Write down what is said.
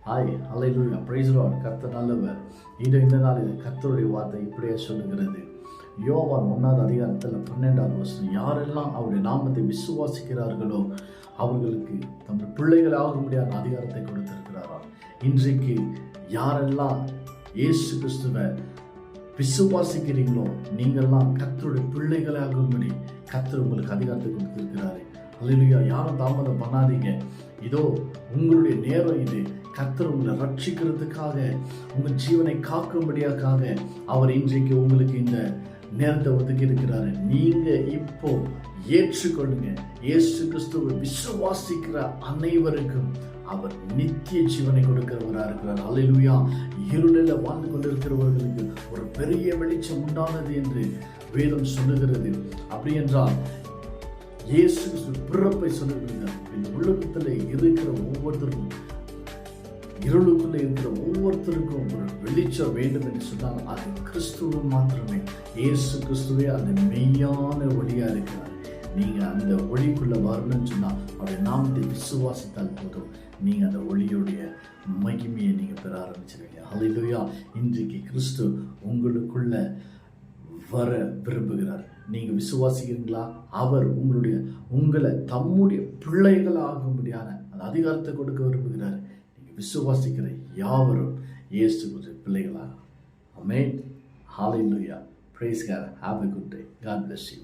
Hi அல்லேலூயா price Lord. கர்த்தர் நல்லவர். இந்த நாளில் கர்த்தருடைய வார்த்தை இப்படியே சொல்லுகிறது. யோவான் 1வது அதிகாரத்தில் 12வது வசனம், யாரெல்லாம் அவருடைய நாமத்தை விசுவாசிக்கிறார்களோ அவர்களுக்கு தங்கள் பிள்ளைகள் ஆக முடியாத அதிகாரத்தை கொடுத்திருக்கிறாராம். இன்றைக்கு யாரெல்லாம் இயேசு கிறிஸ்துவை விசுவாசிக்கிறீங்களோ நீங்கள்லாம் கர்த்தருடைய பிள்ளைகளாகும்படி கர்த்தர் உங்களுக்கு அதிகாரத்தை கொடுத்திருக்கிறாரு. அல்லேலூயா. யாரும் தாமதம் பண்ணாதீங்க. இதோ உங்களுடைய நேரம் இது. கர்த்தர் உங்களை ரட்சிக்கிறதுக்காக, உங்கள் ஜீவனை காக்கும்படியாக அவர் இன்றைக்கு உங்களுக்கு இந்த நேரத்தை ஒதுக்கி இருக்கிறாரு. நீங்க இப்போ ஏற்றுக்கொள்ளுங்க. இயேசு கிறிஸ்துவை விசுவாசிக்கிற அனைவருக்கும் அவர் நித்திய ஜீவனை கொடுக்கிறவராக இருக்கிறார். அல்லேலூயா. இருளில் வாழ்ந்து கொண்டிருக்கிறவர்களுக்கு ஒரு பெரிய வெளிச்சம் உண்டானது என்று வேதம் சொல்லுகிறது. அப்படி என்றால் இயேசு கிறிஸ்து பிறப்பை சொல்லுகிறது. இந்த உலகத்தில் இருக்கிற ஒவ்வொருத்தருக்கும், இருளுக்குள்ள இருக்கிற ஒவ்வொருத்தருக்கும் ஒரு வெளிச்சம் வேண்டும் என்று சொன்னால் அது கிறிஸ்துவ மாத்திரமே. இயேசு கிறிஸ்துவே அந்த மெய்யான ஒளியா இருக்கிறார். நீங்க அந்த ஒளிக்குள்ள வரணும்னு சொன்னா அவருடைய நாமத்தை விசுவாசித்தால் போதும், நீங்க அந்த ஒளியுடைய மகிமையை நீங்க பெற ஆரம்பிச்சிருவீங்க. அல்லேலூயா. இன்றைக்கு கிறிஸ்து உங்களுக்குள்ள வர விரும்புகிறார். நீங்க விசுவாசிக்கிறீங்களா? அவர் உங்களை தம்முடைய பிள்ளைகளாகும்படியான அந்த அதிகாரத்தை கொடுக்க விரும்புகிறார். நீங்க விசுவாசிக்கிற யாவரும் இயேசுவுடைய பிள்ளைகளாக. ஆமென். ஹல்லேலூயா. Praise God. Have a good day. God bless you.